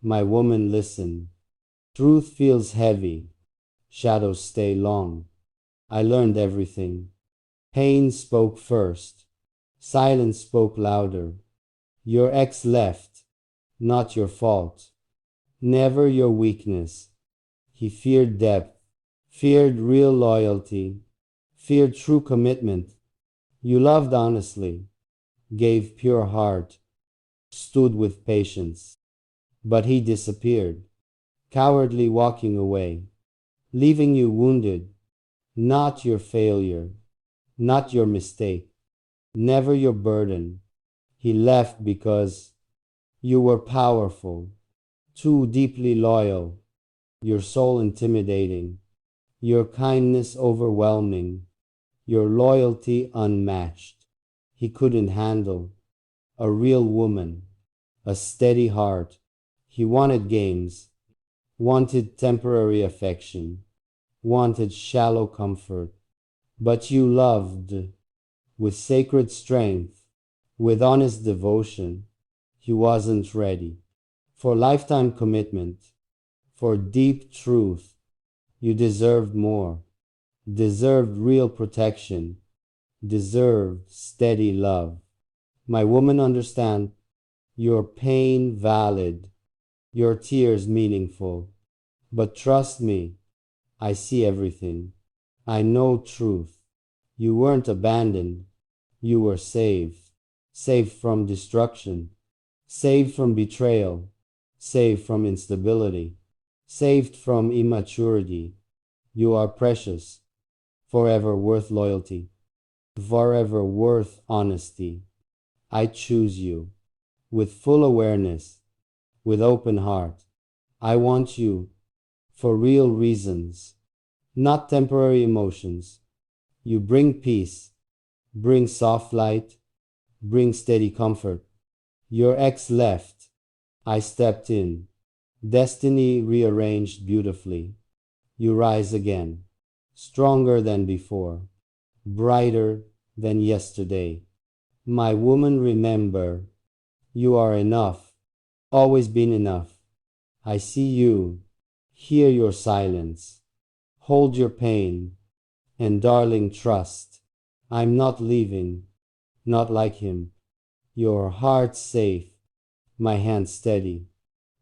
My woman, listen. Truth feels heavy. Shadows stay long. I learned everything. Pain spoke first. Silence spoke louder. Your ex left. Not your fault. Never your weakness. He feared depth. Feared real loyalty. Feared true commitment. You loved honestly. Gave pure heart. Stood with patience. But he disappeared. Cowardly walking away. Leaving you wounded. Not your failure. Not your mistake. Never your burden. He left because you were powerful. Too deeply loyal. Your soul intimidating. Your kindness overwhelming. Your loyalty unmatched. He couldn't handle a real woman, a steady heart. He wanted games, wanted temporary affection, wanted shallow comfort. But you loved with sacred strength, with honest devotion. He wasn't ready for lifetime commitment, for deep truth. You deserved more, deserved real protection, deserved steady love. My woman, understand your pain valid, your tears meaningful. But trust me, I see everything. I know truth. You weren't abandoned. You were saved. Saved from destruction. Saved from betrayal. Saved from instability. Saved from immaturity. You are precious. Forever worth loyalty. Forever worth honesty. I choose you. With full awareness. With open heart. I want you for real reasons, not temporary emotions. You bring peace, bring soft light, bring steady comfort. Your ex left. I stepped in. Destiny rearranged beautifully. You rise again, stronger than before, brighter than yesterday. My woman, remember, you are enough, always been enough. I see you, hear your silence, hold your pain, and darling, trust. I'm not leaving, not like him. Your heart safe, my hand steady,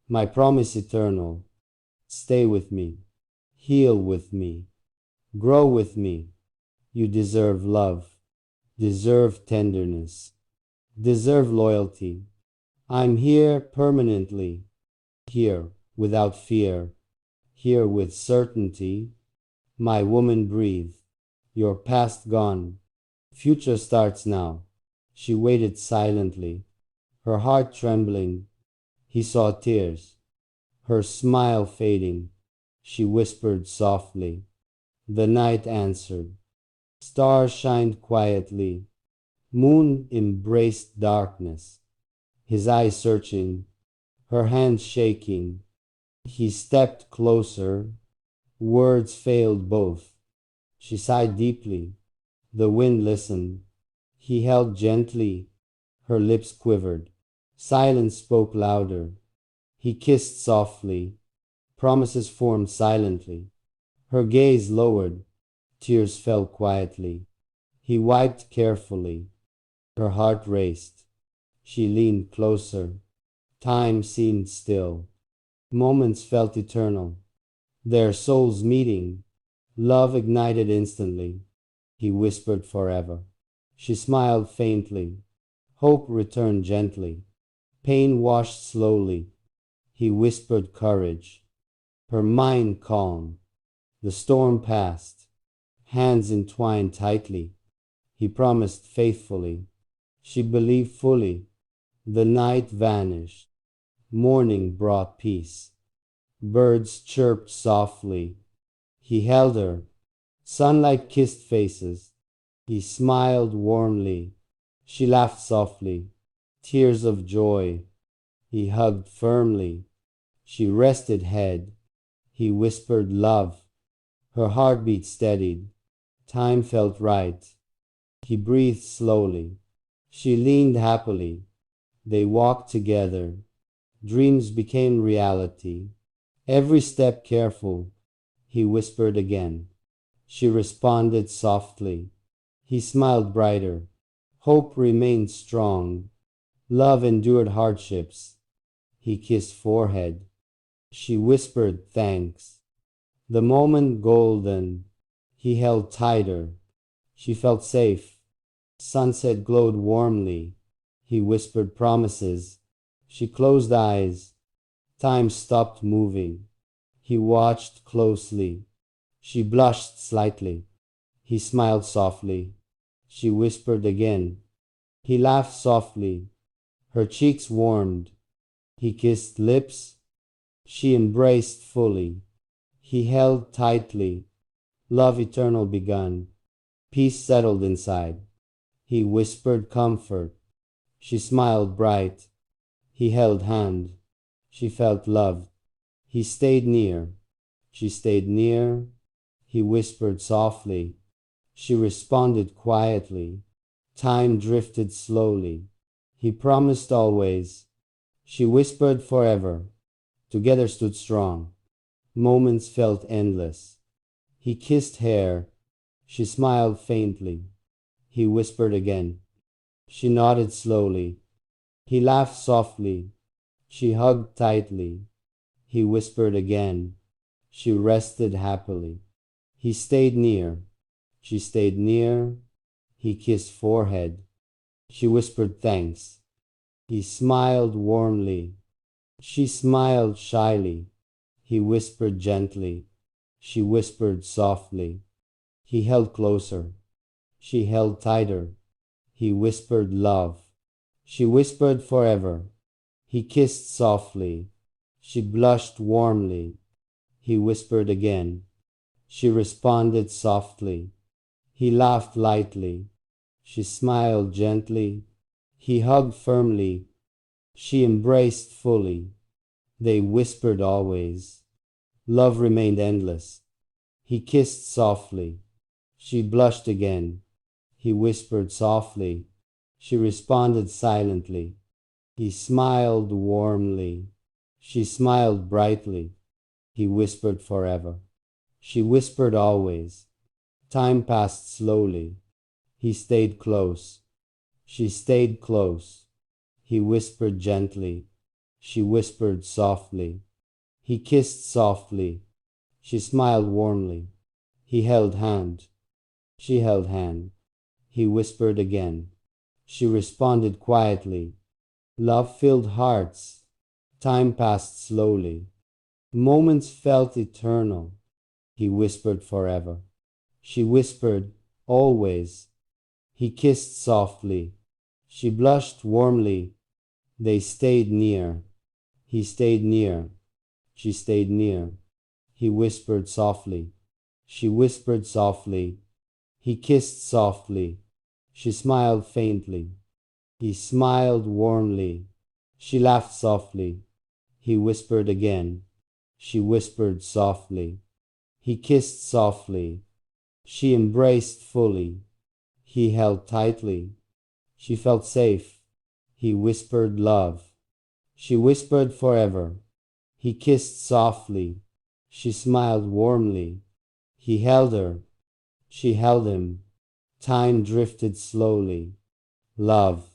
my promise eternal. Stay with me, heal with me, grow with me. You deserve love, deserve tenderness, deserve loyalty. I'm here permanently, here without fear, here with certainty. My woman, breathe. Your past gone, future starts now. She waited silently, her heart trembling. He saw tears, her smile fading. She whispered softly. The night answered. Stars shined quietly. Moon embraced darkness. His eyes searching, her hands shaking. He stepped closer. Words failed both. She sighed deeply. The wind listened. He held gently. Her lips quivered. Silence spoke louder. He kissed softly. Promises formed silently. Her gaze lowered. Tears fell quietly. He wiped carefully. Her heart raced. She leaned closer. Time seemed still. Moments felt eternal. Their souls meeting. Love ignited instantly. He whispered forever. She smiled faintly. Hope returned gently. Pain washed slowly. He whispered courage. Her mind calm. The storm passed. Hands entwined tightly. He promised faithfully. She believed fully. The night vanished. Morning brought peace. Birds chirped softly. He held her. Sunlight kissed faces. He smiled warmly. She laughed softly. Tears of joy. He hugged firmly. She rested head. He whispered love. Her heartbeat steadied. Time felt right. He breathed slowly. She leaned happily. They walked together. Dreams became reality. Every step careful, he whispered again. She responded softly. He smiled brighter. Hope remained strong. Love endured hardships. He kissed forehead. She whispered thanks. The moment golden. He held tighter. She felt safe. Sunset glowed warmly. He whispered promises. She closed eyes. Time stopped moving. He watched closely. She blushed slightly. He smiled softly. She whispered again. He laughed softly. Her cheeks warmed. He kissed lips. She embraced fully. He held tightly. Love eternal begun. Peace settled inside. He whispered comfort. She smiled bright. He held hand. She felt loved. He stayed near. She stayed near. He whispered softly. She responded quietly. Time drifted slowly. He promised always. She whispered forever. Together stood strong. Moments felt endless. He kissed hair. She smiled faintly. He whispered again. She nodded slowly. He laughed softly. She hugged tightly. He whispered again. She rested happily. He stayed near. She stayed near. He kissed forehead. She whispered thanks. He smiled warmly. She smiled shyly. He whispered gently. She whispered softly. He held closer. She held tighter. He whispered love. She whispered forever. He kissed softly. She blushed warmly. He whispered again. She responded softly. He laughed lightly. She smiled gently. He hugged firmly. She embraced fully. They whispered always. Love remained endless. He kissed softly. She blushed again. He whispered softly. She responded silently. He smiled warmly. She smiled brightly. He whispered forever. She whispered always. Time passed slowly. He stayed close. She stayed close. He whispered gently. She whispered softly. He kissed softly. She smiled warmly. He held hand. She held hand. He whispered again. She responded quietly. Love filled hearts. Time passed slowly. Moments felt eternal. He whispered forever. She whispered always. He kissed softly. She blushed warmly. They stayed near. He stayed near. She stayed near. He whispered softly. She whispered softly. He kissed softly. She smiled faintly. He smiled warmly. She laughed softly. He whispered again. She whispered softly. He kissed softly. She embraced fully. He held tightly. She felt safe. He whispered love. She whispered forever. He kissed softly. She smiled warmly. He held her. She held him. Time drifted slowly. Love.